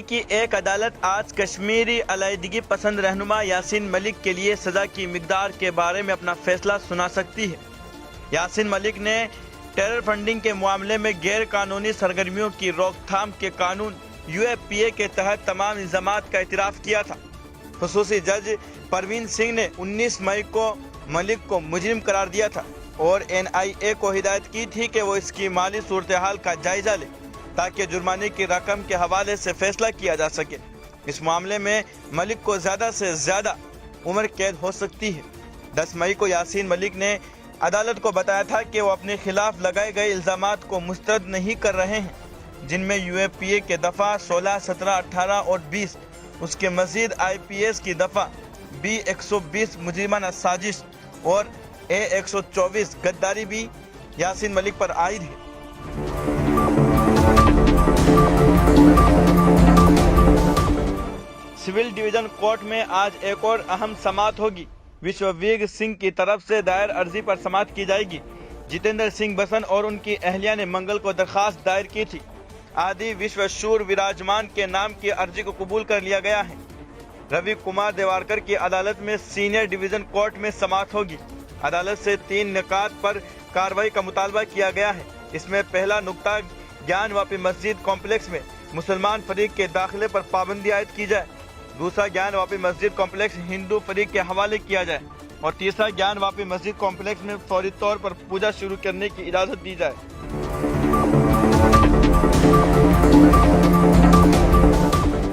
की एक अदालत आज कश्मीरी अलहदगी पसंद रहनुमा यासीन मलिक के लिए सज़ा की मिकदार के बारे में अपना फैसला सुना सकती है। यासीन मलिक ने टेरर फंडिंग के मामले में गैर कानूनी सरगर्मियों की रोकथाम के कानून UAPA के तहत तमाम इल्ज़ामात का इतराफ़ किया था। खुसूसी जज परवीन सिंह ने 19 मई को मलिक को मुजरिम करार दिया था और NIA को हिदायत की थी कि वो इसकी माली सूरत हाल का जायजा ले ताकि जुर्माने की रकम के हवाले से फैसला किया जा सके। इस मामले में मलिक को ज़्यादा से ज़्यादा उम्र कैद हो सकती है। 10 मई को यासीन मलिक ने अदालत को बताया था कि वो अपने खिलाफ लगाए गए इल्ज़ामात को मुस्तरद नहीं कर रहे हैं, जिनमें UAPA के दफ़ा 16, 17, 18 और 20, उसके मज़ीद IPS की दफ़ा B120 मुजरिमाना साजिश और A124 गद्दारी भी यासीन मलिक पर आयद है। सिविल डिवीजन कोर्ट में आज एक और अहम समाअत होगी। विश्ववीर सिंह की तरफ से दायर अर्जी पर समाअत की जाएगी। जितेंद्र सिंह बसन और उनकी अहलिया ने मंगल को दरखास्त दायर की थी। आदि विश्वशूर विराजमान के नाम की अर्जी को कबूल कर लिया गया है। रवि कुमार देवारकर की अदालत में सीनियर डिवीजन कोर्ट में समाअत होगी। अदालत से 3 निकात पर कार्रवाई का मुतालबा किया गया है। इसमें पहला नुक्ता ज्ञान वापी मस्जिद कॉम्प्लेक्स में मुसलमान फरीक के दाखिले पर पाबंदी आयद की जाए। दूसरा, ज्ञान वापी मस्जिद कॉम्प्लेक्स हिंदू फरीक के हवाले किया जाए। और तीसरा, ज्ञान वापी मस्जिद कॉम्प्लेक्स में फौरी तौर पर पूजा शुरू करने की इजाज़त दी जाए।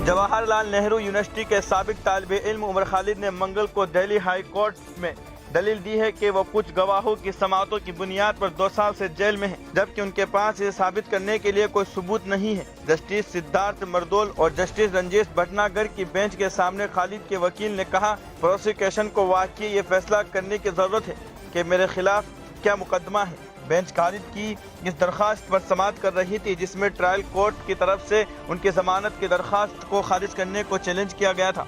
जवाहरलाल नेहरू यूनिवर्सिटी के साबिक तालिब इल्म उमर खालिद ने मंगल को दिल्ली हाई कोर्ट में दलील दी है कि वो कुछ गवाहों की समाअतों की बुनियाद पर 2 साल से जेल में हैं, जबकि उनके पास ये साबित करने के लिए कोई सबूत नहीं है। जस्टिस सिद्धार्थ मर्दोल और जस्टिस रंजीश भटनागर की बेंच के सामने खालिद के वकील ने कहा, प्रोसिक्यूशन को वाकई ये फैसला करने की जरूरत है कि मेरे खिलाफ क्या मुकदमा है। बेंच खालिद की इस दरखास्त पर समाअत कर रही थी, जिसमें ट्रायल कोर्ट की तरफ से उनकी जमानत की दरखास्त को खारिज करने को चैलेंज किया गया था।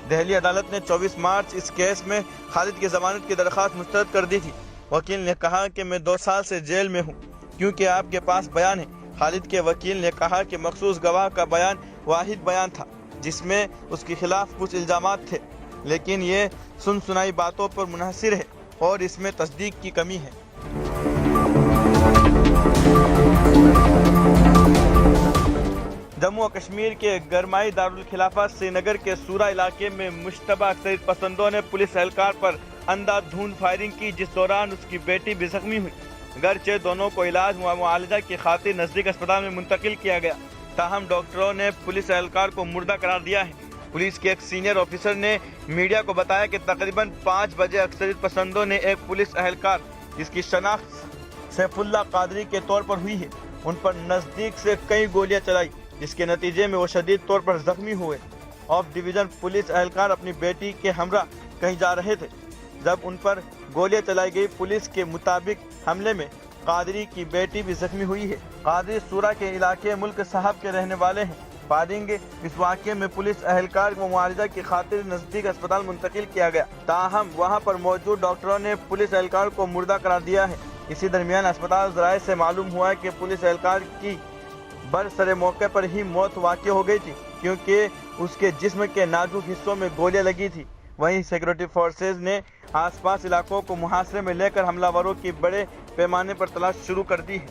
दिल्ली अदालत ने 24 मार्च इस केस में खालिद की जमानत की दरखास्त मुस्तरद कर दी थी। वकील ने कहा कि मैं 2 साल से जेल में हूं क्योंकि आपके पास बयान है। खालिद के वकील ने कहा कि मखसूस गवाह का बयान वाहिद बयान था जिसमें उसके खिलाफ कुछ इल्जामात थे, लेकिन ये सुनसुनाई बातों पर मुनहसिर है और इसमें तस्दीक की कमी है। जम्मू और कश्मीर के गरमाई दारुल खिलाफा श्रीनगर के सूरा इलाके में मुश्तबा अक्सरियत पसंदों ने पुलिस एहलकार पर अंधाधुंध फायरिंग की, जिस दौरान उसकी बेटी भी जख्मी हुई। गरचे दोनों को इलाज व मुआलजा की खातिर नजदीक अस्पताल में मुंतकिल किया गया, ताहम डॉक्टरों ने पुलिस एहलकार को मुर्दा करार दिया है। पुलिस के एक सीनियर ऑफिसर ने मीडिया को बताया कि तकरीबन 5 बजे अक्सरियत पसंदों ने एक पुलिस एहलकार जिसकी शनाख्त सैफुल्ला कादरी के तौर पर हुई है, उन पर नजदीक से कई गोलियां चलाई, जिसके नतीजे में वो शदीद तौर पर जख्मी हुए। ऑफ डिवीजन पुलिस एहलकार अपनी बेटी के हमरा कहीं जा रहे थे जब उन पर गोलियां चलाई गई। पुलिस के मुताबिक हमले में कादरी की बेटी भी जख्मी हुई है। कादरी सूरा के इलाके मुल्क साहब के रहने वाले हैं। फायरिंग इस वाक़े में पुलिस एहलकार को मुआवजा की खातिर नजदीक अस्पताल मुंतकिल किया गया, ताहम वहां पर मौजूद डॉक्टरों ने पुलिस एहलकार को मुर्दा करार दिया है। इसी दरमियान अस्पताल ज़राए से मालूम हुआ कि पुलिस एहलकार की बरसरे मौके पर ही मौत वाक़ हो गई थी क्योंकि उसके जिस्म के नाजुक हिस्सों में गोलियां लगी थी। वहीं सिक्योरिटी फोर्सेज ने आसपास इलाकों को मुहासरे में लेकर हमलावरों की बड़े पैमाने पर तलाश शुरू कर दी है।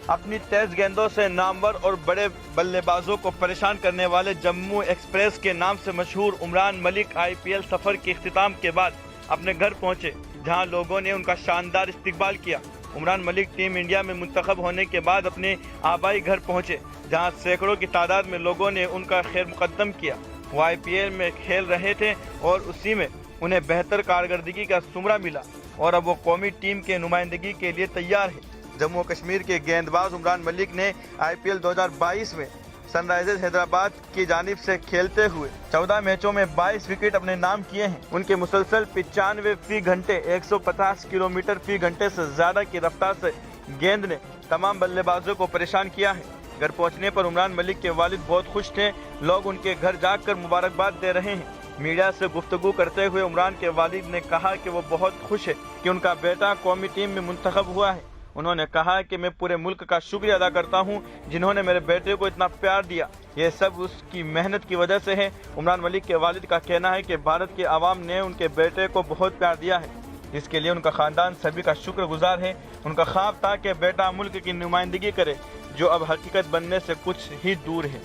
अपनी तेज गेंदों से नामवर और बड़े बल्लेबाजों को परेशान करने वाले जम्मू एक्सप्रेस के नाम से मशहूर उमरान मलिक IPL सफर के इख्तिताम के बाद अपने घर पहुंचे, जहां लोगों ने उनका शानदार इस्तकबाल किया। उमरान मलिक टीम इंडिया में मुंतखब होने के बाद अपने आबाई घर पहुंचे, जहां सैकड़ों की तादाद में लोगों ने उनका खैर मुकद्दम किया। वो IPL में खेल रहे थे और उसी में उन्हें बेहतर कारकर्दगी का सुमरा मिला और अब वो कौमी टीम के नुमाइंदगी के लिए तैयार है। जम्मू कश्मीर के गेंदबाज उमरान मलिक ने IPL 2022 में सनराइजर्स हैदराबाद की जानिब से खेलते हुए 14 मैचों में 22 विकेट अपने नाम किए हैं। उनके मुसलसल 95 फी घंटे 150 किलोमीटर फी घंटे से ज्यादा की रफ्तार से गेंद ने तमाम बल्लेबाजों को परेशान किया है। घर पहुंचने पर उमरान मलिक के वालिद बहुत खुश थे। लोग उनके घर जाकर मुबारकबाद दे रहे हैं। मीडिया से गुफ्तगू करते हुए उमरान के वालिद ने कहा कि वो बहुत खुश है कि उनका बेटा कौमी टीम में मुंतखब हुआ है। انہوں نے کہا کہ میں پورے ملک کا شکریہ ادا کرتا ہوں جنہوں نے میرے بیٹے کو اتنا پیار دیا، یہ سب اس کی محنت کی وجہ سے ہے۔ عمران ملک کے والد کا کہنا ہے کہ بھارت کے عوام نے ان کے بیٹے کو بہت پیار دیا ہے، جس کے لیے ان کا خاندان سبھی کا شکر گزار ہے۔ ان کا خواب تھا کہ بیٹا ملک کی نمائندگی کرے، جو اب حقیقت بننے سے کچھ ہی دور ہے۔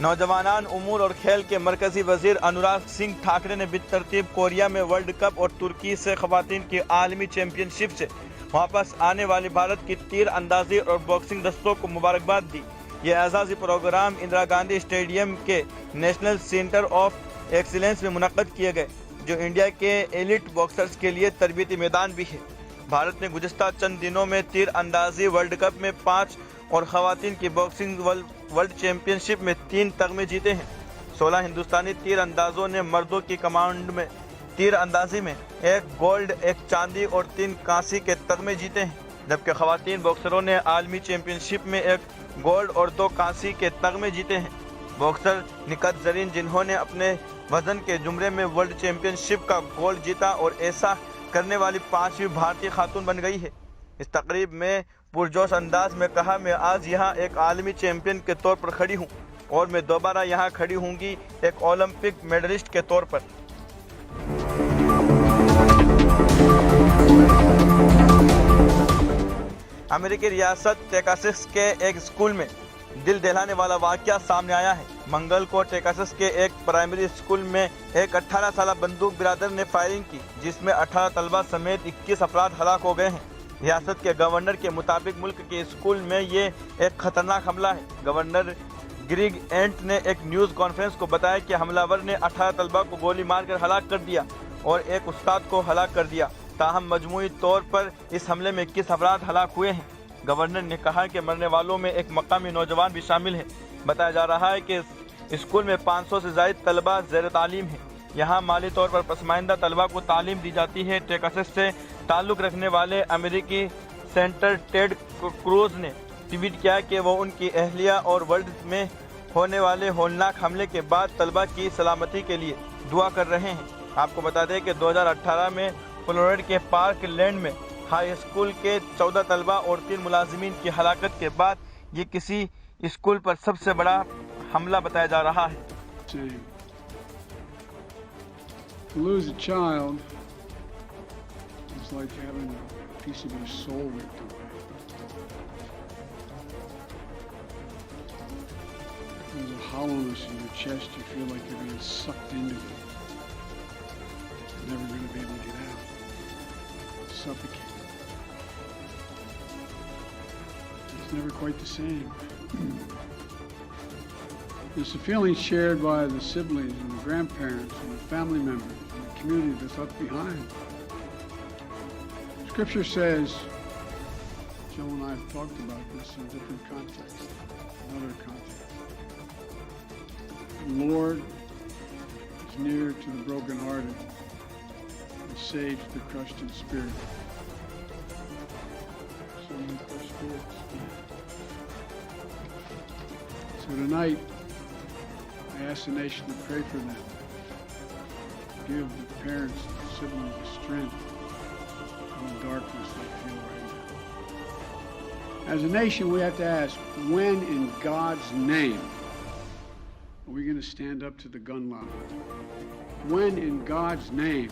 نوجوانان امور اور کھیل کے مرکزی وزیر انوراگ سنگھ ٹھاکرے نے بالترتیب کوریا میں ورلڈ کپ اور ترکی سے خواتین کی عالمی چیمپئن شپ سے واپس آنے والی بھارت کی تیر اندازی اور باکسنگ دستوں کو مبارکباد دی۔ یہ اعزازی پروگرام اندرا گاندھی اسٹیڈیم کے نیشنل سینٹر آف ایکسیلنس میں منعقد کیے گئے، جو انڈیا کے ایلیٹ باکسرز کے لیے تربیتی میدان بھی ہے۔ بھارت نے گزشتہ چند دنوں میں تیر اندازی ورلڈ کپ میں 5 اور خواتین کی باکسنگ ورلڈ چیمپئن شپ میں 3 تمغے جیتے ہیں۔ 16 ہندوستانی تیر اندازوں نے مردوں کی کمانڈ میں تیر اندازی میں 1 گولڈ، 1 چاندی اور 3 کانسی کے تمغے جیتے ہیں، جبکہ خواتین باکسروں نے عالمی چیمپئن شپ میں 1 گولڈ اور 2 کانسی کے تمغے جیتے ہیں۔ باکسر نکہت زرین، جنہوں نے اپنے وزن کے زمرے میں ورلڈ چیمپئن شپ کا گولڈ جیتا اور ایسا کرنے والی 5ویں بھارتی خاتون بن گئی ہے۔ اس تقریب میں پرجوش انداز میں کہا، میں آج یہاں ایک عالمی چیمپئن کے طور پر کھڑی ہوں اور میں دوبارہ یہاں کھڑی ہوں گی ایک اولمپک میڈلسٹ کے طور پر۔ امریکی ریاست ٹیکساس کے ایک اسکول میں دل دہلانے والا واقعہ سامنے آیا ہے۔ منگل کو ٹیکساس کے ایک پرائمری اسکول میں ایک 18 سالہ بندوق برادر نے فائرنگ کی، جس میں 18 طلبہ سمیت 21 افراد ہلاک ہو گئے ہیں۔ ریاست کے گورنر کے مطابق ملک کے اسکول میں یہ ایک خطرناک حملہ ہے۔ گورنر گریگ اینٹ نے ایک نیوز کانفرنس کو بتایا کہ حملہ ور نے 18 طلبہ کو گولی مار کر ہلاک کر دیا اور ایک استاد کو ہلاک کر دیا، تاہم مجموعی طور پر اس حملے میں 21 افراد ہلاک ہوئے ہیں۔ گورنر نے کہا کہ مرنے والوں میں ایک مقامی نوجوان بھی شامل ہے۔ بتایا جا رہا ہے کہ اسکول میں 500 سے زائد طلبہ زیر تعلیم ہیں۔ یہاں مالی طور پر پسماندہ طلبہ کو تعلیم دی جاتی ہے۔ ٹیکساس سے تعلق رکھنے والے امریکی سینیٹر ٹیڈ کروز نے ٹویٹ کیا کہ وہ ان کی اہلیہ اور ورلڈ میں ہونے والے ہولناک حملے کے بعد طلبہ کی سلامتی کے لیے دعا کر رہے ہیں۔ آپ کو بتا دیں کہ 2018 میں فلوریڈا کے پارک لینڈ میں ہائی اسکول کے 14 طلبہ اور 3 ملازمین کی ہلاکت کے بعد یہ کسی اسکول پر سب سے بڑا حملہ بتایا جا رہا ہے۔ To lose a child is like having a piece of your soul ripped away. There's a hollowness in your chest. You feel like you're being sucked into it. You're never going to be able to get out. Suffocated. It's never quite the same. It's a feeling shared by the siblings and the grandparents and the family members and the community that's left behind. Scripture says, Joe and I have talked about this in different contexts, another context. The Lord is near to the brokenhearted and saves the crushed in spirit. So many crushed spirits. So tonight, I ask the nation to pray for them. Give the parents and siblings the strength in the darkness they feel right now. As a nation, we have to ask, when in God's name are we going to stand up to the gun lobby? When in God's name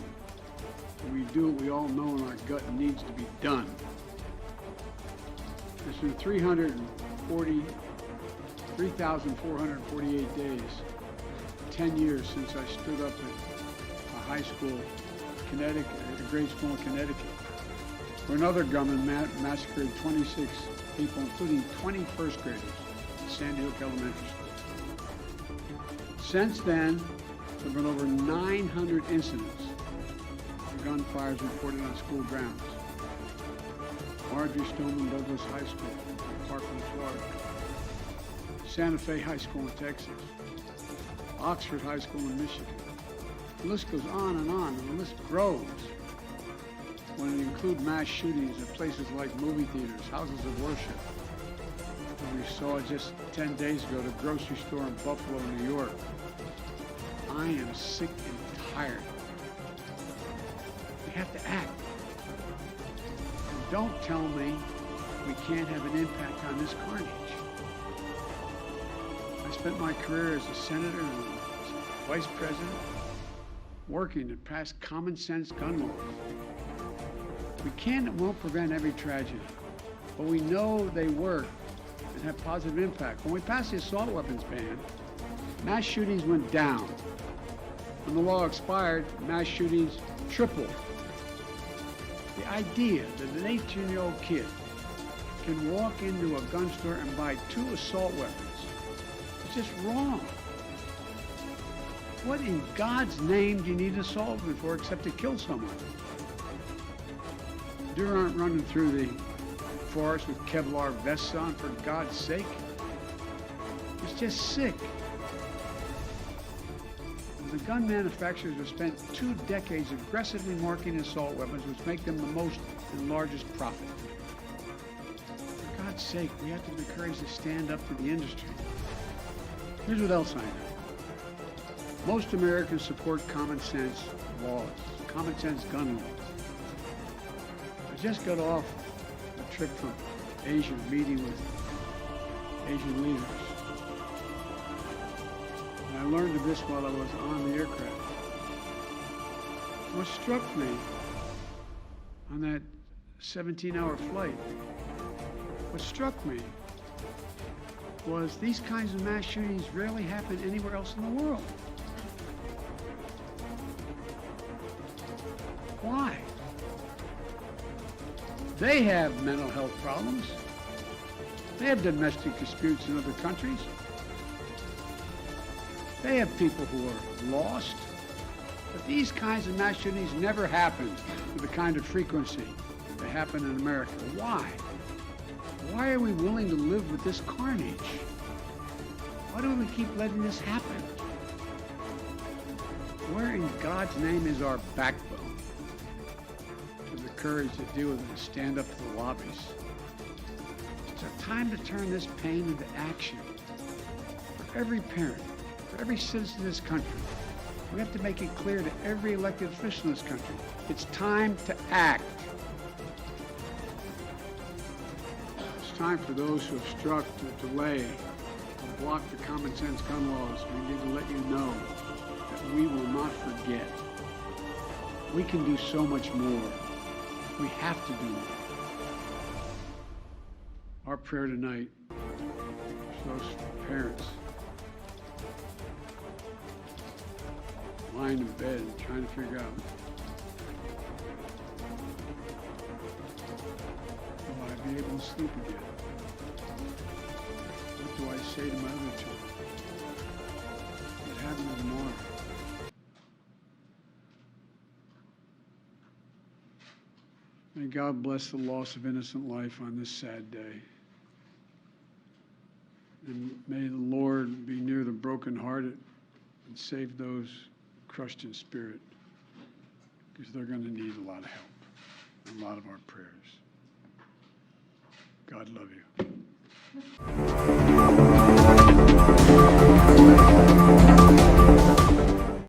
do we do what we all know in our gut needs to be done? It's been 3,448 days, 10 years since I stood up at a high school, Connecticut, a grade school in Connecticut, where another gunman massacred 26 people, including 20 first graders at Sandy Hook Elementary School. Since then, there have been over 900 incidents of gunfires reported on school grounds. Marjorie Stoneman Douglas High School, Parkland, Florida. Santa Fe High School in Texas, Oxford High School in Michigan. The list goes on, and the list grows when you include mass shootings at places like movie theaters, houses of worship. And we saw just 10 days ago the grocery store in Buffalo, New York. I am sick and tired We have to act. Don't tell me we can't have an impact on this carnage. I spent my career as a senator and vice president working to pass common sense gun laws. We can and won't prevent every tragedy, but we know they work and have positive impact. When we passed the assault weapons ban, mass shootings went down. When the law expired, mass shootings tripled. The idea that an 18-year-old kid can walk into a gun store and buy 2 assault weapons is just wrong. What in God's name do you need an assault weapon for except to kill someone? Deer aren't running through the forest with Kevlar vests on, for God's sake. It's just sick. The gun manufacturers have spent 2 decades aggressively marketing assault weapons, which make them the most and largest profit. For God's sake, we have to have the courage to stand up to the industry. Here's what else I know. Most Americans support common sense laws, common sense gun laws. I just got off a trip from Asia, meeting with Asian leaders. And I learned of this while I was on the aircraft. What struck me on that 17-hour flight, what struck me was these kinds of mass shootings rarely happen anywhere else in the world. Why? They have mental health problems. They have domestic disputes in other countries. They have people who are lost. But these kinds of mass shootings never happen with the kind of frequency they happen in America. Why? Why are we willing to live with this carnage? Why do we keep letting this happen? Where in God's name is our backbone? To the courage to deal with it and stand up to the lobbies. It's our time to turn this pain into action. For every parent, for every citizen of this country, we have to make it clear to every elected official in this country, it's time to act. It's time for those who have struck to delay or block the common sense gun laws. We need to let you know that we will not forget. We can do so much more. We have to do more. Our prayer tonight is those parents lying in bed and trying to figure out, will I be able to sleep again? What do I say to my other children? What happens tomorrow? May God bless the loss of innocent life on this sad day. And may the Lord be near the brokenhearted and save those crushed in spirit, because they're going to need a lot of help and a lot of our prayers. God love you.